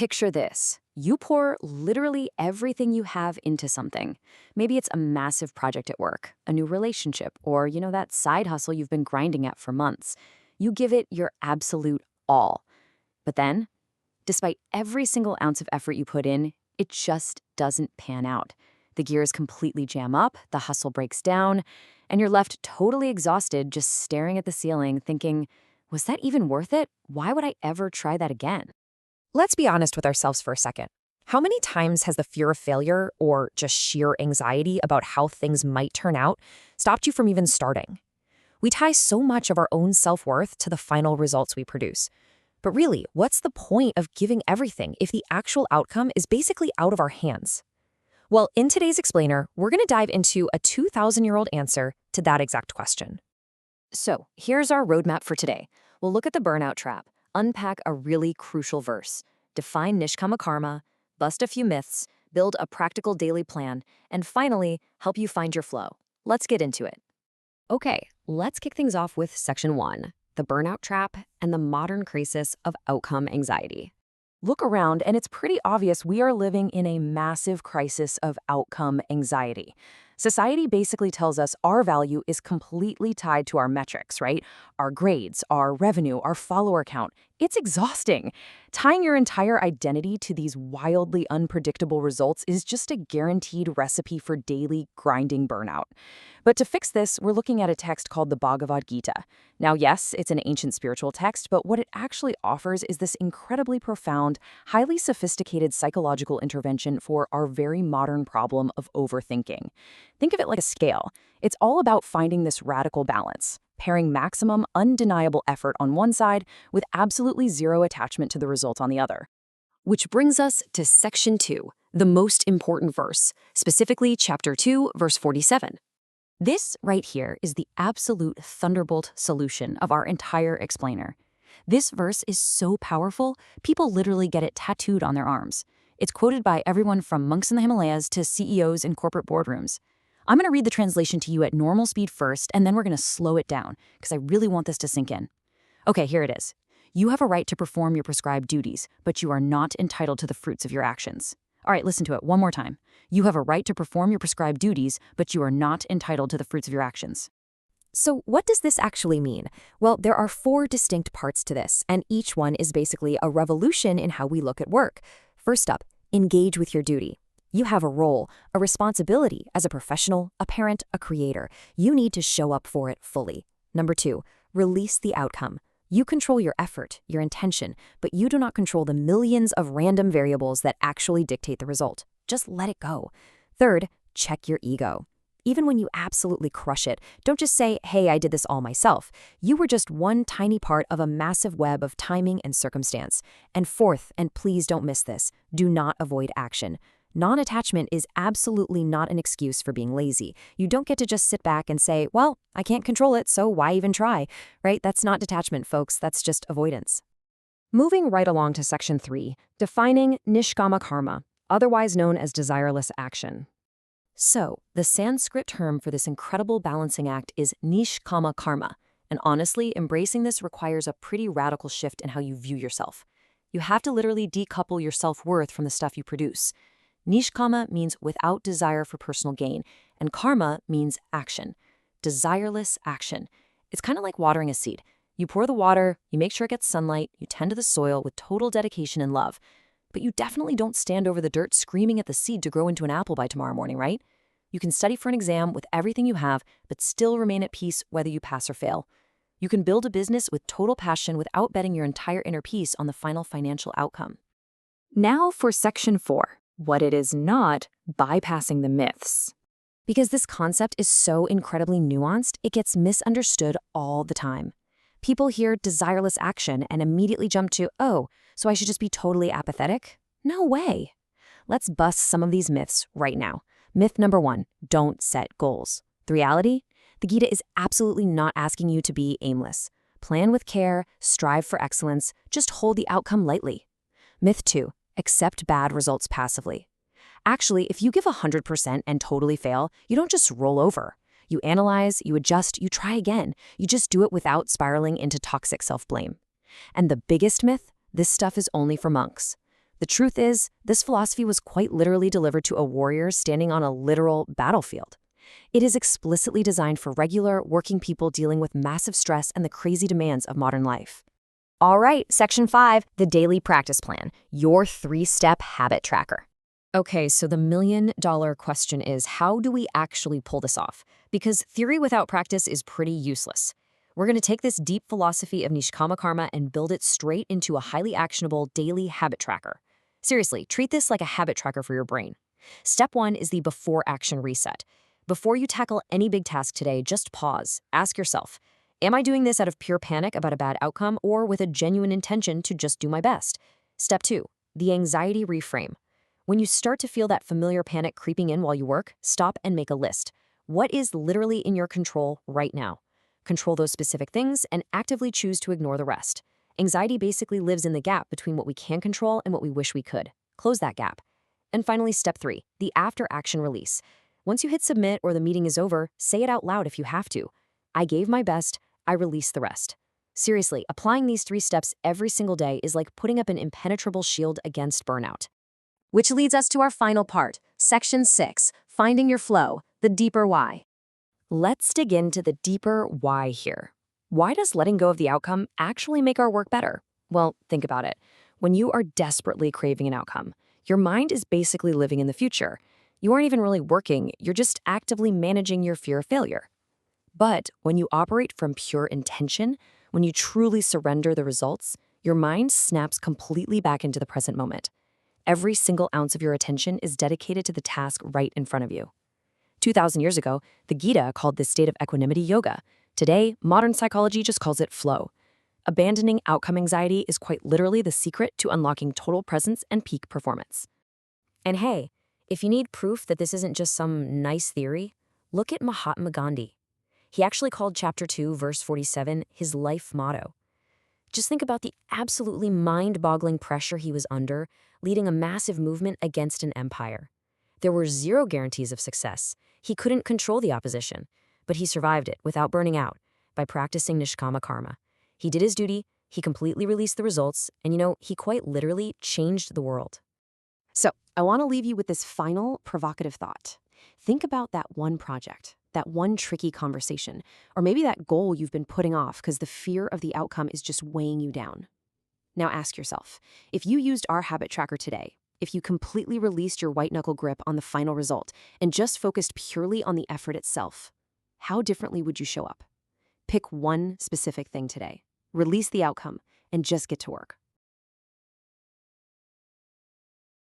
Picture this. You pour literally everything you have into something. Maybe it's a massive project at work, a new relationship, or, that side hustle you've been grinding at for months. You give it your absolute all. But then, despite every single ounce of effort you put in, it just doesn't pan out. The gears completely jam up, the hustle breaks down, and you're left totally exhausted just staring at the ceiling thinking, was that even worth it? Why would I ever try that again? Let's be honest with ourselves for a second. How many times has the fear of failure or just sheer anxiety about how things might turn out stopped you from even starting? We tie so much of our own self-worth to the final results we produce. But really, what's the point of giving everything if the actual outcome is basically out of our hands? Well, in today's explainer, we're going to dive into a 2,000-year-old answer to that exact question. So, here's our roadmap for today. We'll look at the burnout trap, unpack a really crucial verse, define Nishkama Karma, bust a few myths, build a practical daily plan, and finally, help you find your flow. Let's get into it. Okay, let's kick things off with Section 1, the burnout trap and the modern crisis of outcome anxiety. Look around, and it's pretty obvious we are living in a massive crisis of outcome anxiety. Society basically tells us our value is completely tied to our metrics, right? Our grades, our revenue, our follower count. It's exhausting. Tying your entire identity to these wildly unpredictable results is just a guaranteed recipe for daily grinding burnout. But to fix this, we're looking at a text called the Bhagavad Gita. Now, yes, it's an ancient spiritual text, but what it actually offers is this incredibly profound, highly sophisticated psychological intervention for our very modern problem of overthinking. Think of it like a scale. It's all about finding this radical balance, pairing maximum, undeniable effort on one side with absolutely zero attachment to the result on the other. Which brings us to Section 2, the most important verse, specifically Chapter 2, verse 47. This right here is the absolute thunderbolt solution of our entire explainer. This verse is so powerful, people literally get it tattooed on their arms. It's quoted by everyone from monks in the Himalayas to CEOs in corporate boardrooms. I'm going to read the translation to you at normal speed first, and then we're going to slow it down, because I really want this to sink in. Okay, here it is. You have a right to perform your prescribed duties, but you are not entitled to the fruits of your actions. All right, listen to it one more time. You have a right to perform your prescribed duties, but you are not entitled to the fruits of your actions. So what does this actually mean? Well, there are 4 distinct parts to this, and each one is basically a revolution in how we look at work. First up, engage with your duty. You have a role, a responsibility as a professional, a parent, a creator. You need to show up for it fully. Number 2, release the outcome. You control your effort, your intention, but you do not control the millions of random variables that actually dictate the result. Just let it go. Third, check your ego. Even when you absolutely crush it, don't just say, hey, I did this all myself. You were just one tiny part of a massive web of timing and circumstance. And fourth, and please don't miss this, do not avoid action. Non-attachment is absolutely not an excuse for being lazy. You don't get to just sit back and say, well, I can't control it, so why even try? Right? That's not detachment, folks. That's just avoidance. Moving right along to Section 3, defining Nishkama Karma, otherwise known as desireless action. So, the Sanskrit term for this incredible balancing act is Nishkama Karma, and honestly, embracing this requires a pretty radical shift in how you view yourself. You have to literally decouple your self-worth from the stuff you produce. Nishkama means without desire for personal gain, and karma means action. Desireless action. It's kind of like watering a seed. You pour the water, you make sure it gets sunlight, you tend to the soil with total dedication and love. But you definitely don't stand over the dirt screaming at the seed to grow into an apple by tomorrow morning, right? You can study for an exam with everything you have, but still remain at peace whether you pass or fail. You can build a business with total passion without betting your entire inner peace on the final financial outcome. Now for Section 4. What it is not, bypassing the myths. Because this concept is so incredibly nuanced, it gets misunderstood all the time. People hear desireless action and immediately jump to, oh, so I should just be totally apathetic? No way. Let's bust some of these myths right now. Myth number 1, don't set goals. The reality? The Gita is absolutely not asking you to be aimless. Plan with care, strive for excellence, just hold the outcome lightly. Myth 2, accept bad results passively. Actually, if you give 100% and totally fail, you don't just roll over. You analyze, you adjust, you try again. You just do it without spiraling into toxic self-blame. And the biggest myth, this stuff is only for monks. The truth is, this philosophy was quite literally delivered to a warrior standing on a literal battlefield. It is explicitly designed for regular, working people dealing with massive stress and the crazy demands of modern life. All right, Section 5, the Daily Practice Plan, your 3-step habit tracker. Okay, so the million-dollar question is, how do we actually pull this off? Because theory without practice is pretty useless. We're going to take this deep philosophy of Nishkama Karma and build it straight into a highly actionable daily habit tracker. Seriously, treat this like a habit tracker for your brain. Step 1 is the before-action reset. Before you tackle any big task today, just pause. Ask yourself, am I doing this out of pure panic about a bad outcome or with a genuine intention to just do my best? Step 2, the anxiety reframe. When you start to feel that familiar panic creeping in while you work, stop and make a list. What is literally in your control right now? Control those specific things and actively choose to ignore the rest. Anxiety basically lives in the gap between what we can control and what we wish we could. Close that gap. And finally, step 3, the after-action release. Once you hit submit or the meeting is over, say it out loud if you have to. I gave my best, I released the rest. Seriously, applying these 3 steps every single day is like putting up an impenetrable shield against burnout. Which leads us to our final part, Section 6, Finding Your Flow, the deeper why. Let's dig into the deeper why here. Why does letting go of the outcome actually make our work better? Well, think about it. When you are desperately craving an outcome, your mind is basically living in the future. You aren't even really working, you're just actively managing your fear of failure. But when you operate from pure intention, when you truly surrender the results, your mind snaps completely back into the present moment. Every single ounce of your attention is dedicated to the task right in front of you. 2,000 years ago, the Gita called this state of equanimity yoga. Today, modern psychology just calls it flow. Abandoning outcome anxiety is quite literally the secret to unlocking total presence and peak performance. And hey, if you need proof that this isn't just some nice theory, look at Mahatma Gandhi. He actually called Chapter 2, verse 47, his life motto. Just think about the absolutely mind-boggling pressure he was under, leading a massive movement against an empire. There were zero guarantees of success. He couldn't control the opposition, but he survived it without burning out by practicing Nishkama Karma. He did his duty, he completely released the results, and he quite literally changed the world. So, I want to leave you with this final provocative thought. Think about that one project, that one tricky conversation, or maybe that goal you've been putting off because the fear of the outcome is just weighing you down. Now ask yourself, if you used our habit tracker today, if you completely released your white-knuckle grip on the final result and just focused purely on the effort itself, how differently would you show up? Pick one specific thing today, release the outcome, and just get to work.